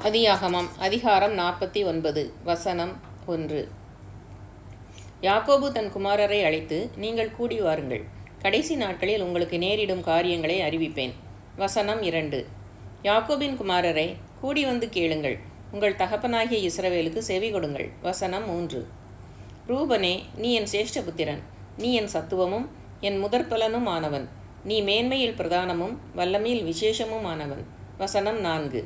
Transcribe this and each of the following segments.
ஆதியாகமம் அதிகாரம் 49 வசனம் 1. யாக்கோபு தன் குமாரரை அழைத்து, நீங்கள் கூடி வாருங்கள், கடைசி நாட்களில் உங்களுக்கு நேரிடும் காரியங்களை அறிவிப்பேன். வசனம் 2. யாக்கோபின் குமாரரை, கூடி வந்து கேளுங்கள், உங்கள் தகப்பனாகிய இஸ்ரவேலுக்கு செவி கொடுங்கள். வசனம் 3. ரூபனே, நீ என் சேஷ்டபுத்திரன், நீ என் சத்துவமும் என் முதற்பலனும் ஆனவன், நீ மேன்மையில் பிரதானமும் வல்லமையில் விசேஷமும் ஆனவன். வசனம் 4.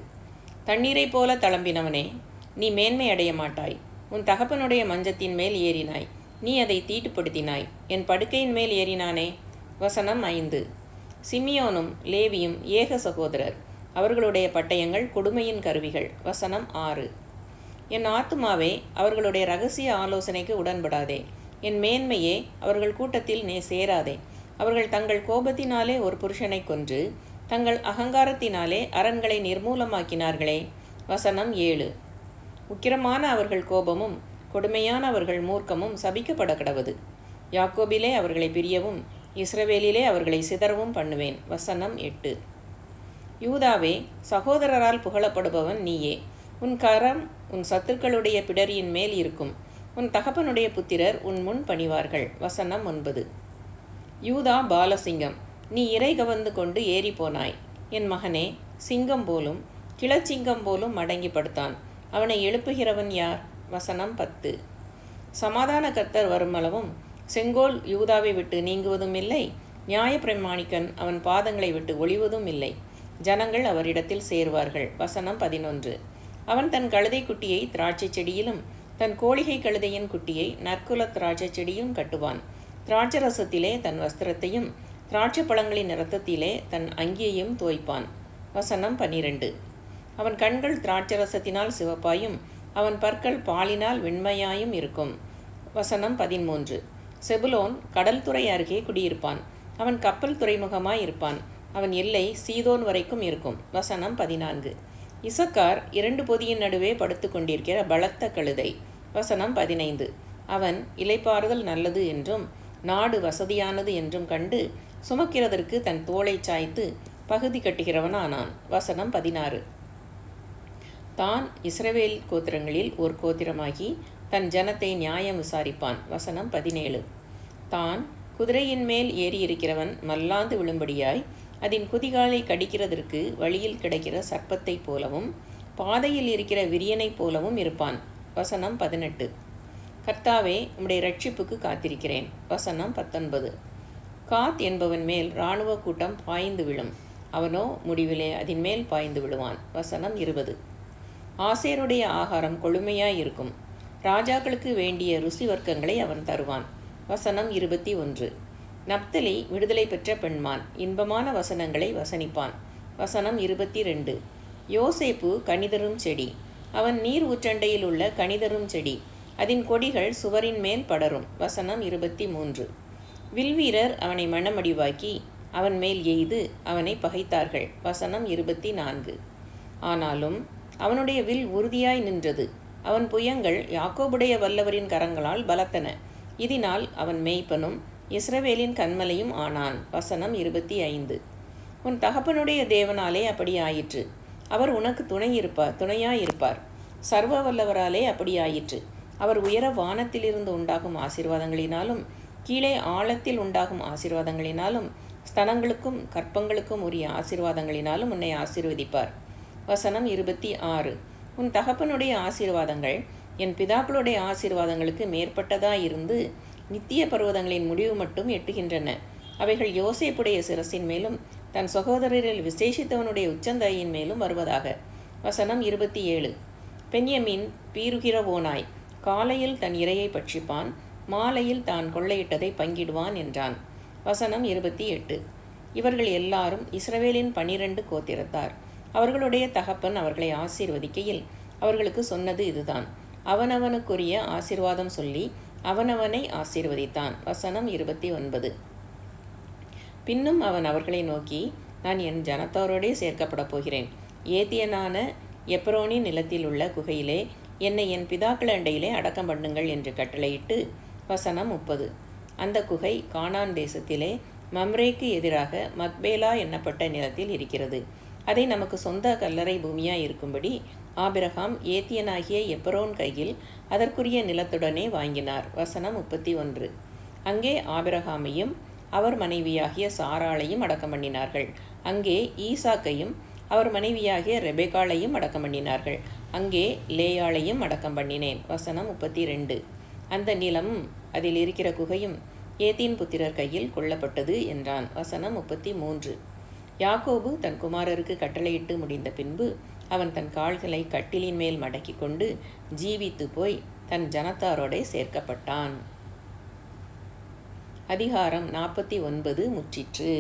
தண்ணீரைப் போல தளம்பினவனே, நீ மேன்மை அடைய மாட்டாய், உன் தகப்பனுடைய மஞ்சத்தின் மேல் ஏறினாய், நீ அதை தீட்டுப்படுத்தினாய், என் படுக்கையின் மேல் ஏறினானே. வசனம் 5. சிமியோனும் லேவியும் ஏக சகோதரர், அவர்களுடைய பட்டயங்கள் கொடுமையின் கருவிகள். வசனம் 6. என் ஆத்துமாவே, அவர்களுடைய இரகசிய ஆலோசனைக்கு உடன்படாதே, என் மேன்மையே, அவர்கள் கூட்டத்தில் சேராதே. அவர்கள் தங்கள் கோபத்தினாலே ஒரு புருஷனை கொன்று தங்கள் அகங்காரத்தினாலே அரண்களை நிர்மூலமாக்கினார்களே. வசனம் 7. உக்கிரமான அவர்கள் கோபமும் கொடுமையான அவர்கள் மூர்க்கமும் சபிக்கப்பட கடவது. யாக்கோபிலே அவர்களை பிரியவும் இஸ்ரவேலிலே அவர்களை சிதறவும் பண்ணுவேன். வசனம் 8. யூதாவே, சகோதரரால் புகழப்படுபவன் நீயே, உன் கரம் உன் சத்துருக்களுடைய பிடரியின் மேல் இருக்கும், உன் தகப்பனுடைய புத்திரர் உன் முன் பணிவார்கள். வசனம் 9. யூதா பாலசிங்கம், நீ இறை கவர்ந்து கொண்டு ஏறி போனாய். என் மகனே, சிங்கம் போலும் கிளச்சிங்கம் போலும் மடங்கி படுத்தான், அவனை எழுப்புகிறவன் யார்? வசனம் 10. சமாதான கர்த்தர் வருமளவும் செங்கோல் யூதாவை விட்டு நீங்குவதும் இல்லை, நியாயப்பிரமாணிக்கன் அவன் பாதங்களை விட்டு ஒளிவதும் இல்லை. ஜனங்கள் அவரிடத்தில் சேருவார்கள். வசனம் 11. அவன் தன் கழுதை குட்டியை திராட்சை செடியிலும் தன் கோழிகை கழுதையின் குட்டியை நற்குல திராட்சை செடியும் கட்டுவான். திராட்சரசத்திலே தன் வஸ்திரத்தையும் திராட்சை பழங்களின் இரத்தத்திலே தன் அங்கியையும் தோய்ப்பான். வசனம் 12. அவன் கண்கள் திராட்சரசத்தினால் சிவப்பாயும் அவன் பற்கள் பாலினால் வெண்மையாயும் இருக்கும். வசனம் 13. செபுலோன் கடல் துறை அருகே குடியிருப்பான், அவன் கப்பல் துறைமுகமாய் இருப்பான், அவன் எல்லை சீதோன் வரைக்கும் இருக்கும். வசனம் 14. இசக்கார் 2 பொதியின் நடுவே படுத்து கொண்டிருக்கிற பலத்த கழுதை. வசனம் 15. அவன் இளைப்பாறுதல் நல்லது என்றும் நாடு வசதியானது என்றும் கண்டு சுமக்கிறதற்கு தன் தோளை சாய்த்து பகுதி கட்டுகிறவனானான். வசனம் 16. தான் இஸ்ரவேல் கோத்திரங்களில் ஒரு கோத்திரமாகி தன் ஜனத்தை நியாயம் விசாரிப்பான். வசனம் 17. தான் குதிரையின் மேல் ஏறியிருக்கிறவன் மல்லாந்து விழும்படியாய் அதன் குதிகாலை கடிக்கிறதற்கு வழியில் கிடைக்கிற சர்ப்பத்தைப் போலவும் பாதையில் இருக்கிற விரியனைப் போலவும் இருப்பான். வசனம் 18. கர்த்தாவே, உம்முடைய ரட்சிப்புக்கு காத்திருக்கிறேன். வசனம் 19. காத் என்பவன் மேல் இராணுவ கூட்டம் பாய்ந்து விழும், அவனோ முடிவிலே அதன் மேல் பாய்ந்து விழுவான். வசனம் 20. ஆசேருடைய ஆகாரம் கொழுமையாய் இருக்கும், ராஜாக்களுக்கு வேண்டிய ருசி வர்க்கங்களை அவன் தருவான். வசனம் 21. நப்தலி விடுதலை பெற்ற பெண்மான், இன்பமான வசனங்களை வசனிப்பான். வசனம் 22. யோசேப்பு கனிதரும் செடி, அவன் நீர் ஊற்றண்டையில் உள்ள கனிதரும் செடி, அதன் கொடிகள் சுவரின் மேல் படரும். வசனம் 23. வில்வீரர் அவனை மணமடிவாக்கி அவன் மேல் எய்து அவனை பகைத்தார்கள். வசனம் 24. ஆனாலும் அவனுடைய வில் உறுதியாய் நின்றது, அவன் புயங்கள் யாக்கோபுடைய வல்லவரின் கரங்களால் பலத்தன, இதனால் அவன் மேய்ப்பனும் இஸ்ரவேலின் கண்மலையும் ஆனான். வசனம் 25. உன் தகப்பனுடைய தேவனாலே அப்படி ஆயிற்று, அவர் உனக்கு துணையாயிருப்பார், சர்வ வல்லவராலே அப்படி ஆயிற்று. அவர் உயர வானத்திலிருந்து உண்டாகும் ஆசீர்வாதங்களினாலும் கீழே ஆழத்தில் உண்டாகும் ஆசீர்வாதங்களினாலும் ஸ்தனங்களுக்கும் கற்பங்களுக்கும் உரிய ஆசீர்வாதங்களினாலும் உன்னை ஆசீர்வதிப்பார். வசனம் 26. உன் தகப்பனுடைய ஆசீர்வாதங்கள் என் பிதாக்களுடைய ஆசீர்வாதங்களுக்கு மேற்பட்டதாயிருந்து நித்திய பர்வதங்களின் முடிவு மட்டும் எட்டுகின்றன. அவைகள் யோசேப்புடைய சிரசின் மேலும் தன் சகோதரரில் விசேஷித்தவனுடைய உச்சந்தாயின் மேலும் வருவதாக. வசனம் 27. பென்யமீன் பீருகிறவோனாய் காலையில் தன் இரையை பட்சிப்பான், மாலையில் தான் கொள்ளையிட்டதை பங்கிடுவான் என்றான். வசனம் 28. இவர்கள் எல்லாரும் இஸ்ரவேலின் 12 கோத்திரத்தார். அவர்களுடைய தகப்பன் அவர்களை ஆசீர்வதிக்கையில் அவர்களுக்கு சொன்னது இதுதான், அவனவனுக்குரிய ஆசீர்வாதம் சொல்லி அவனவனை ஆசீர்வதித்தான். வசனம் 29. பின்னும் அவன் அவர்களை நோக்கி, நான் என் ஜனத்தாரோடே சேர்க்கப்பட போகிறேன், ஏத்தியனான எப்ரோனின் நிலத்தில் உள்ள குகையிலே என்னை என் பிதாக்கள் அண்டையிலே அடக்கம் பண்ணுங்கள் என்று கட்டளையிட்டு. வசனம் 30. அந்த குகை கானான் தேசத்திலே மம்ரேக்கு எதிராக மக்பேலா என்னப்பட்ட நிலத்தில் இருக்கிறது. அதை நமக்கு சொந்த கல்லறை பூமியாய் இருக்கும்படி ஆபிரகாம் ஏத்தியனாகிய எப்ரோன் கையில் அதற்குரிய நிலத்துடனே வாங்கினார். வசனம் 31. அங்கே ஆபிரகாமையும் அவர் மனைவியாகிய சாராளையும் அடக்கம் பண்ணினார்கள். அங்கே ஈசாக்கையும் அவர் மனைவியாகிய ரெபெக்காளையும் அடக்கம் பண்ணினார்கள். அங்கே லேயாளையும் அடக்கம் பண்ணினேன். வசனம் 32. அந்த நிலமும் அதில் இருக்கிற குகையும் ஏத்தின் புத்திரர் கையில் கொள்ளப்பட்டது என்றான். வசனம் 33. யாக்கோபு தன் குமாரருக்கு கட்டளையிட்டு முடிந்த பின்பு அவன் தன் கால்களை கட்டிலின் மேல் மடக்கி கொண்டு ஜீவித்து போய் தன் ஜனத்தாரோடே சேர்க்கப்பட்டான். அதிகாரம் 49 முற்றிற்று.